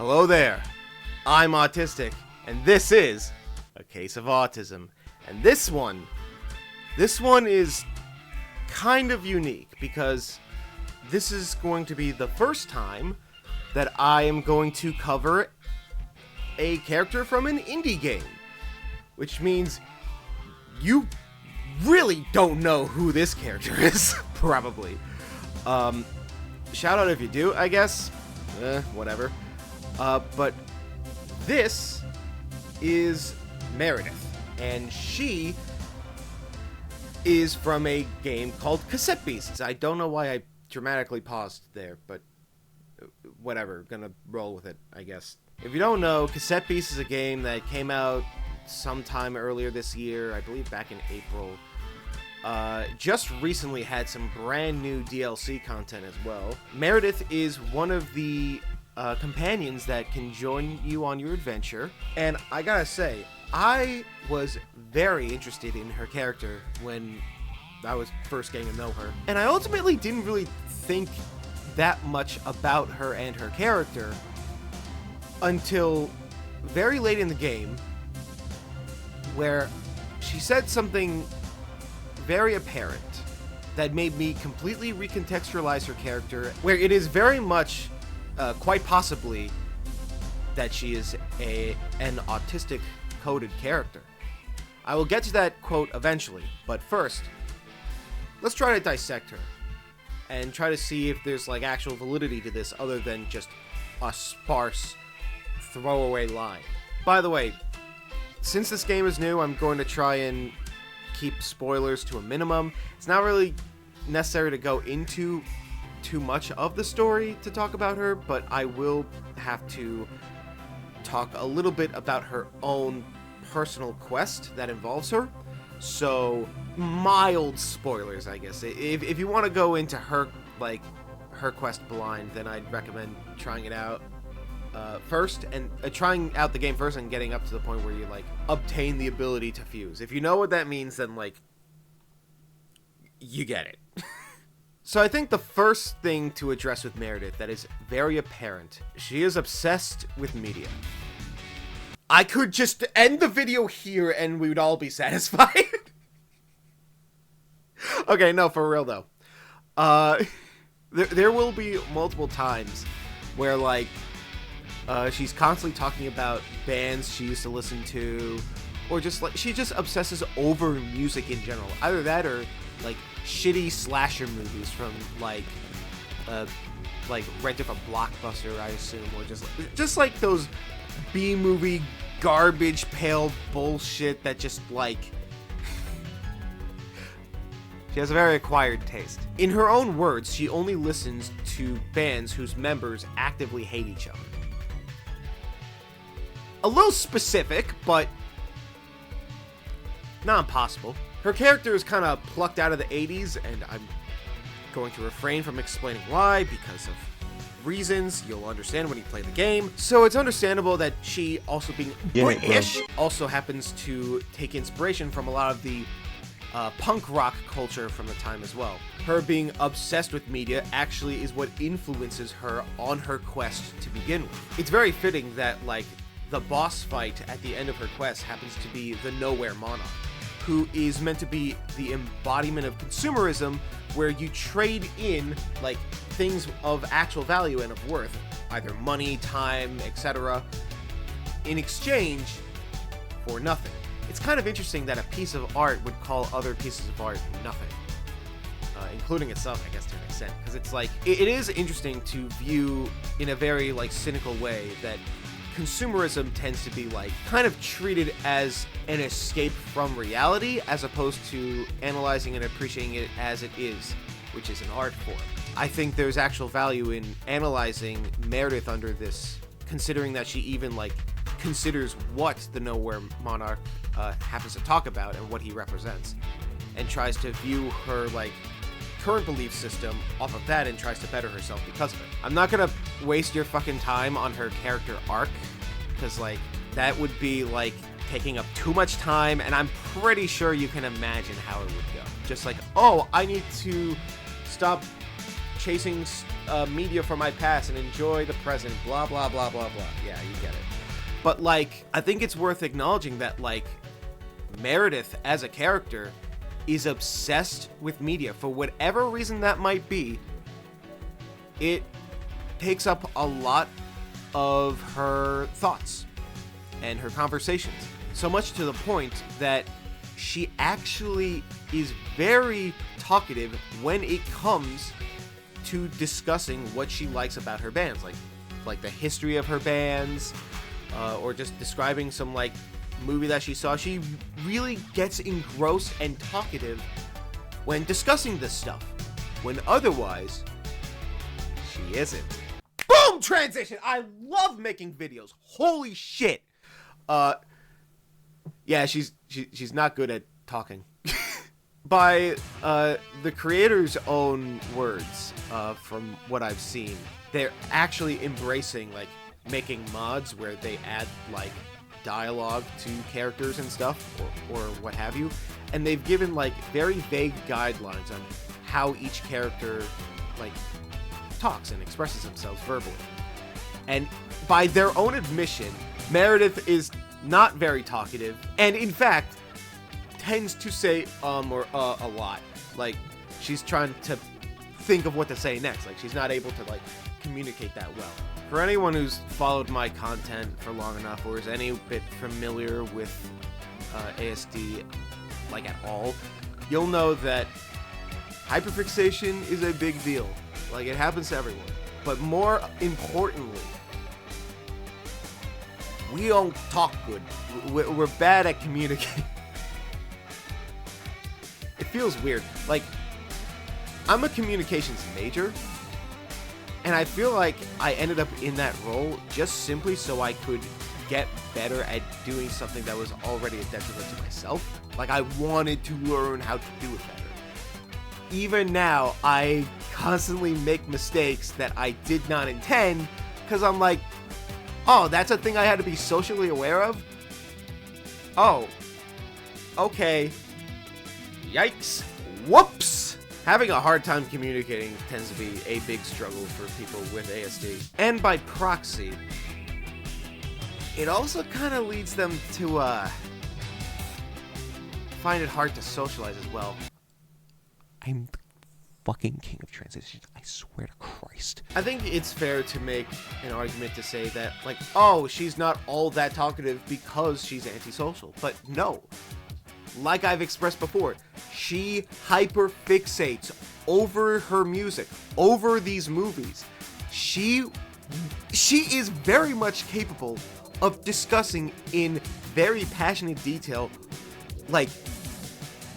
Hello there, I'm Autistic, and this is A Case of Autism. And this one is kind of unique, because this is going to be the first time that I am going to cover a character from an indie game. Which means you really don't know who this character is, probably. Shout out if you do, I guess. Whatever. But this is Meredith, and she is from a game called Cassette. I don't know why I dramatically paused there, but whatever, gonna roll with it, I guess. If you don't know, Cassette is a game that came out sometime earlier this year, I believe back in April. Just recently had some brand new DLC content as well. Meredith is one of the companions that can join you on your adventure, and I gotta say, I was very interested in her character when I was first getting to know her, and I ultimately didn't really think that much about her and her character until very late in the game, where she said something very apparent that made me completely recontextualize her character, where it is very much quite possibly that she is an autistic coded character. I will get to that quote eventually, but first, let's try to dissect her and try to see if there's like actual validity to this other than just a sparse throwaway line. By the way, since this game is new, I'm going to try and keep spoilers to a minimum. It's not really necessary to go into too much of the story to talk about her, but I will have to talk a little bit about her own personal quest that involves her. So, mild spoilers, I guess. If you want to go into her quest blind, then I'd recommend trying it out first, and trying out the game first and getting up to the point where you obtain the ability to fuse. If you know what that means, then you get it. So I think the first thing to address with Meredith that is very apparent, she is obsessed with media. I could just end the video here and we would all be satisfied. Okay, no, for real though. There will be multiple times where she's constantly talking about bands she used to listen to, or just she just obsesses over music in general. Either that or shitty slasher movies from rented from Blockbuster, I assume, or just those B-movie garbage pail bullshit that just she has a very acquired taste. In her own words, she only listens to bands whose members actively hate each other. A little specific, but not impossible. Her character is kind of plucked out of the 80s, and I'm going to refrain from explaining why, because of reasons you'll understand when you play the game. So it's understandable that she, also being British, also happens to take inspiration from a lot of the punk rock culture from the time as well. Her being obsessed with media actually is what influences her on her quest to begin with. It's very fitting that, the boss fight at the end of her quest happens to be the Nowhere Monarch, who is meant to be the embodiment of consumerism, where you trade in, things of actual value and of worth, either money, time, etc., in exchange for nothing. It's kind of interesting that a piece of art would call other pieces of art nothing, including itself, I guess, to an extent, because it's it is interesting to view in a very, cynical way that consumerism tends to be kind of treated as an escape from reality, as opposed to analyzing and appreciating it as it is, which is an art form. I think there's actual value in analyzing Meredith under this, considering that she even considers what the Nowhere Monarch happens to talk about and what he represents, and tries to view her current belief system off of that and tries to better herself because of it. I'm not gonna waste your fucking time on her character arc, because that would be taking up too much time, and I'm pretty sure you can imagine how it would go. Just oh, I need to stop chasing media from my past and enjoy the present, blah, blah, blah, blah, blah. Yeah, you get it. But, like, I think it's worth acknowledging that, like, Meredith as a character is obsessed with media. For whatever reason that might be, it takes up a lot of her thoughts and her conversations. So much to the point that she actually is very talkative when it comes to discussing what she likes about her bands, like the history of her bands, or just describing some like movie that she saw. She really gets engrossed and talkative when discussing this stuff, when otherwise she isn't. Boom! Transition! I love making videos. Holy shit! Yeah, she's not good at talking. By the creator's own words, from what I've seen, they're actually embracing like making mods where they add like dialogue to characters and stuff, or what have you, and they've given like very vague guidelines on how each character like talks and expresses themselves verbally. And by their own admission, Meredith is not very talkative, and in fact tends to say or a lot. Like, she's trying to think of what to say next. Like, she's not able to like communicate that well. For anyone who's followed my content for long enough, or is any bit familiar with ASD like at all, you'll know that hyperfixation is a big deal. Like, it happens to everyone. But more importantly, we don't talk good. We're bad at communicating. It feels weird. Like, I'm a communications major, and I feel like I ended up in that role just simply so I could get better at doing something that was already a detriment to myself. Like, I wanted to learn how to do it better. Even now, I constantly make mistakes that I did not intend, because I'm like, oh, that's a thing I had to be socially aware of? Oh. Okay. Yikes. Whoops! Having a hard time communicating tends to be a big struggle for people with ASD. And by proxy, it also kind of leads them to, find it hard to socialize as well. I'm the fucking king of transitions, I swear to Christ. I think it's fair to make an argument to say that, like, oh, she's not all that talkative because she's antisocial. But no. Like I've expressed before, she hyperfixates over her music, over these movies. She is very much capable of discussing in very passionate detail, like,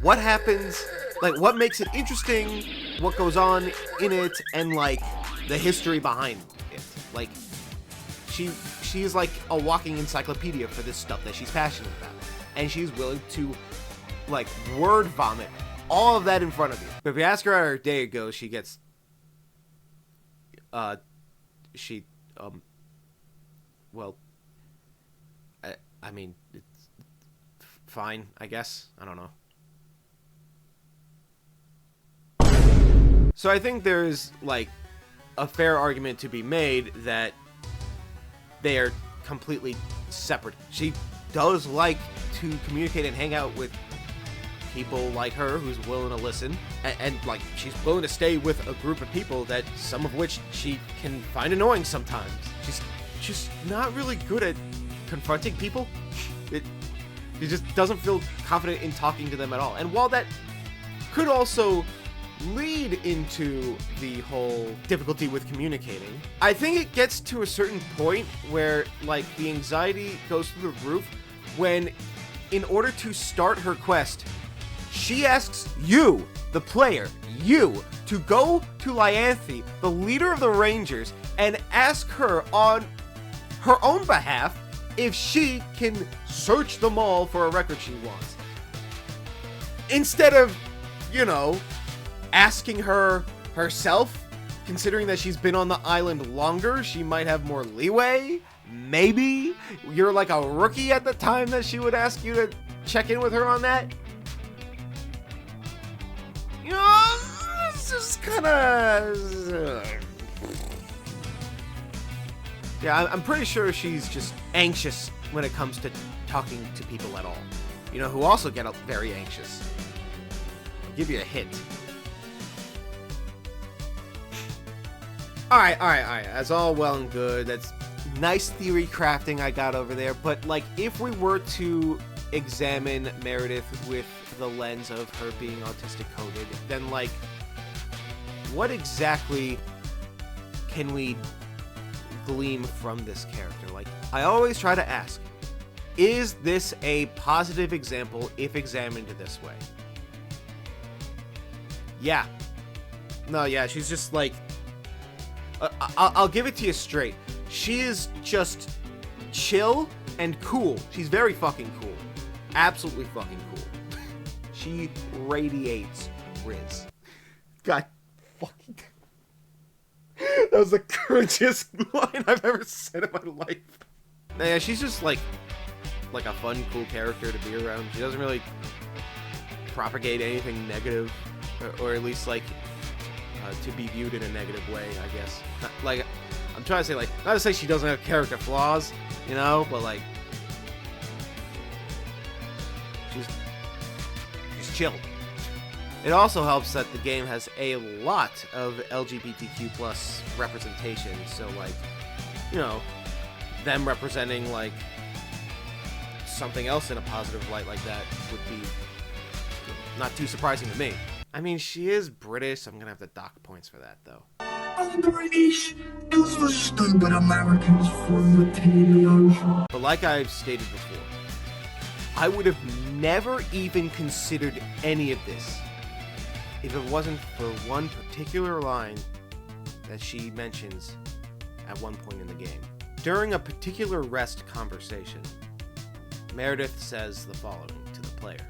what happens, like, what makes it interesting, what goes on in it, and, like, the history behind it. Like, she is like a walking encyclopedia for this stuff that she's passionate about. And she's willing to, like, word vomit all of that in front of you. But if you ask her how her day goes, she gets, well, I mean, it's fine, I guess. I don't know. So I think there's, like, a fair argument to be made that they are completely separate. She does like to communicate and hang out with people like her who's willing to listen, and like, she's willing to stay with a group of people that some of which she can find annoying sometimes. She's just not really good at confronting people. It just doesn't feel confident in talking to them at all. And while that could also lead into the whole difficulty with communicating, I think it gets to a certain point where, like, the anxiety goes through the roof when, in order to start her quest, she asks you, the player, you, to go to Lyanthe, the leader of the Rangers, and ask her on her own behalf if she can search the mall for a record she wants. Instead of, you know, asking her herself, considering that she's been on the island longer, she might have more leeway. Maybe you're like a rookie at the time that she would ask you to check in with her on that. You know, it's just kind of Yeah, I'm pretty sure she's just anxious when it comes to talking to people at all. You know who also get very anxious? I'll give you a hint. Alright. That's all well and good. That's nice theory crafting I got over there. But, like, if we were to examine Meredith with the lens of her being autistic coded, then, like, what exactly can we glean from this character? Like, I always try to ask, is this a positive example if examined this way? Yeah. No, yeah, she's just like... I'll give it to you straight. She is just chill and cool. She's very fucking cool. Absolutely fucking cool. She radiates Riz. God fucking... That was the cringiest line I've ever said in my life. Yeah, she's just like a fun, cool character to be around. She doesn't really propagate anything negative, or at least like to be viewed in a negative way, I guess. Like, I'm trying to say, like, not to say she doesn't have character flaws, you know, but like she's chill. It also helps that the game has a lot of LGBTQ plus representation, so like, you know, them representing like something else in a positive light like that would be not too surprising to me. I mean, she is British, so I'm gonna have to dock points for that, though. I'm British. Those were stupid Americans from the television. But like I've stated before, I would have never even considered any of this if it wasn't for one particular line that she mentions at one point in the game. During a particular rest conversation, Meredith says the following to the player.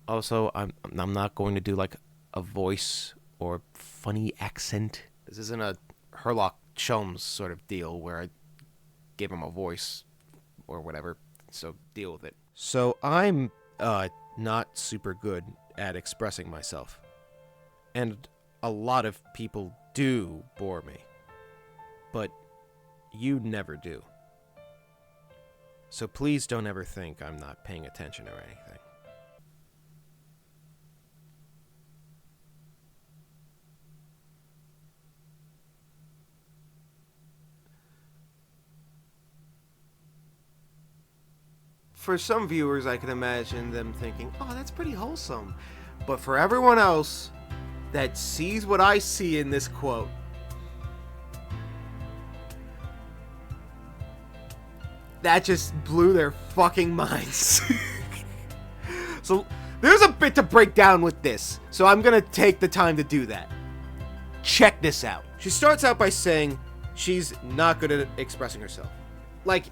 Also, I'm not going to do like a voice or funny accent. This isn't a Herlock Sholmes sort of deal where I gave him a voice or whatever, so deal with it. So I'm not super good at expressing myself. And a lot of people do bore me. But you never do. So please don't ever think I'm not paying attention or anything. For some viewers, I can imagine them thinking, oh, that's pretty wholesome. But for everyone else that sees what I see in this quote, that just blew their fucking minds. So there's a bit to break down with this, so I'm gonna take the time to do that. Check this out. She starts out by saying she's not good at expressing herself. Like,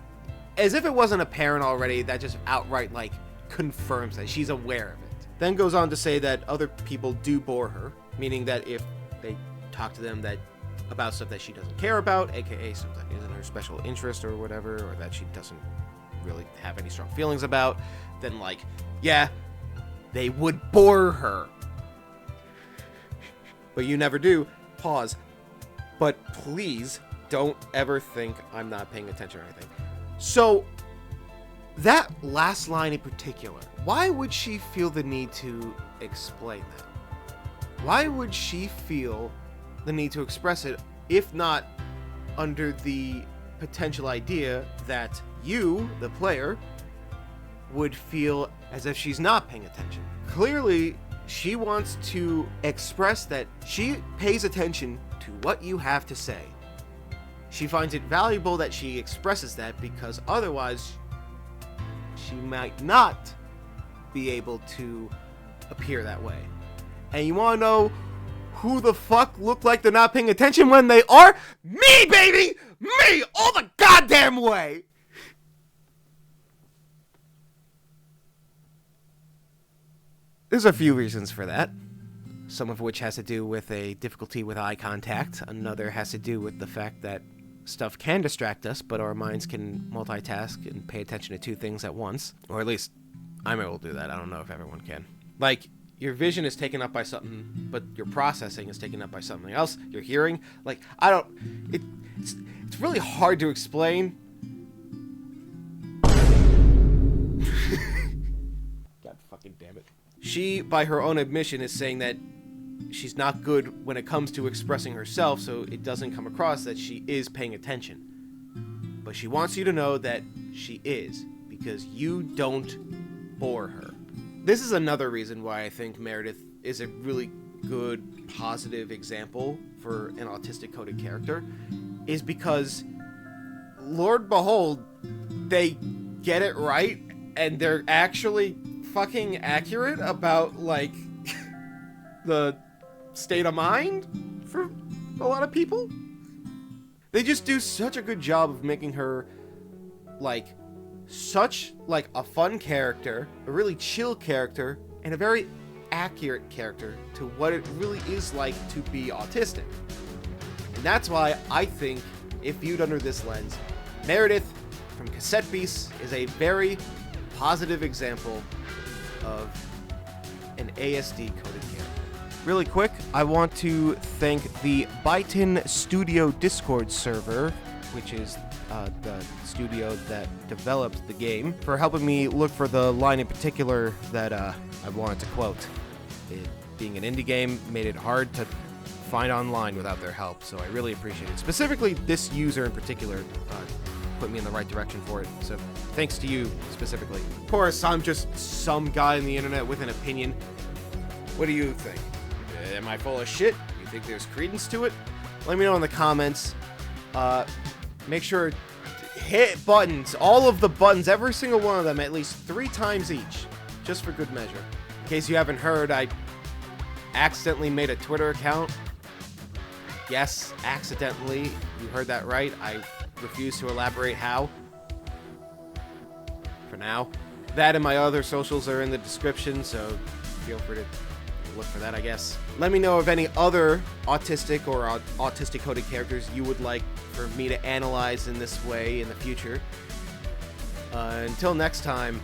as if it wasn't apparent already, that just outright, like, confirms that she's aware of it. Then goes on to say that other people do bore her, meaning that if they talk to them about stuff that she doesn't care about, aka stuff that isn't her special interest or whatever, or that she doesn't really have any strong feelings about, then, like, yeah, they would bore her. But you never do. Pause. But please don't ever think I'm not paying attention or anything. So, that last line in particular, why would she feel the need to explain that? Why would she feel the need to express it, if not under the potential idea that you, the player, would feel as if she's not paying attention? Clearly, she wants to express that she pays attention to what you have to say. She finds it valuable that she expresses that, because otherwise she might not be able to appear that way. And you want to know who the fuck look like they're not paying attention when they are? Me, baby! Me! All the goddamn way! There's a few reasons for that. Some of which has to do with a difficulty with eye contact. Another has to do with the fact that stuff can distract us, but our minds can multitask and pay attention to two things at once. Or at least, I'm able to do that. I don't know if everyone can. Like, your vision is taken up by something, but your processing is taken up by something else. Your hearing, like, It's really hard to explain. God fucking damn it. She, by her own admission, is saying that she's not good when it comes to expressing herself, so it doesn't come across that she is paying attention. But she wants you to know that she is, because you don't bore her. This is another reason why I think Meredith is a really good, positive example for an autistic coded character, is because, Lord behold, they get it right, and they're actually fucking accurate about, like, the state of mind for a lot of people. They just do such a good job of making her, like, such, like, a fun character, a really chill character, and a very accurate character to what it really is like to be autistic. And that's why I think, if viewed under this lens, Meredith from Cassette is a very positive example of an ASD coded character. Really quick, I want to thank the Byton Studio Discord server, which is the studio that developed the game, for helping me look for the line in particular that I wanted to quote. It, being an indie game, made it hard to find online without their help, so I really appreciate it. Specifically, this user in particular put me in the right direction for it, so thanks to you specifically. Of course, I'm just some guy on the internet with an opinion. What do you think? Am I full of shit? You think there's credence to it? Let me know in the comments. Make sure to hit buttons, all of the buttons, every single one of them, at least 3 times each, just for good measure. In case you haven't heard, I accidentally made a Twitter account. Yes, accidentally. You heard that right. I refuse to elaborate how. For now. That and my other socials are in the description, so feel free to look for that, I guess. Let me know of any other autistic or autistic coded characters you would like for me to analyze in this way in the future. Until next time,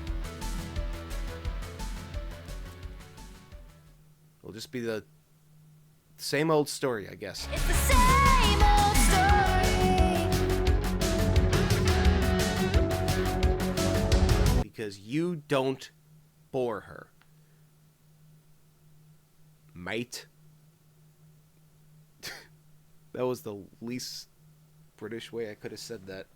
it'll just be the same old story, I guess. It's the same old story. Because you don't bore her. Mate. That was the least British way I could have said that.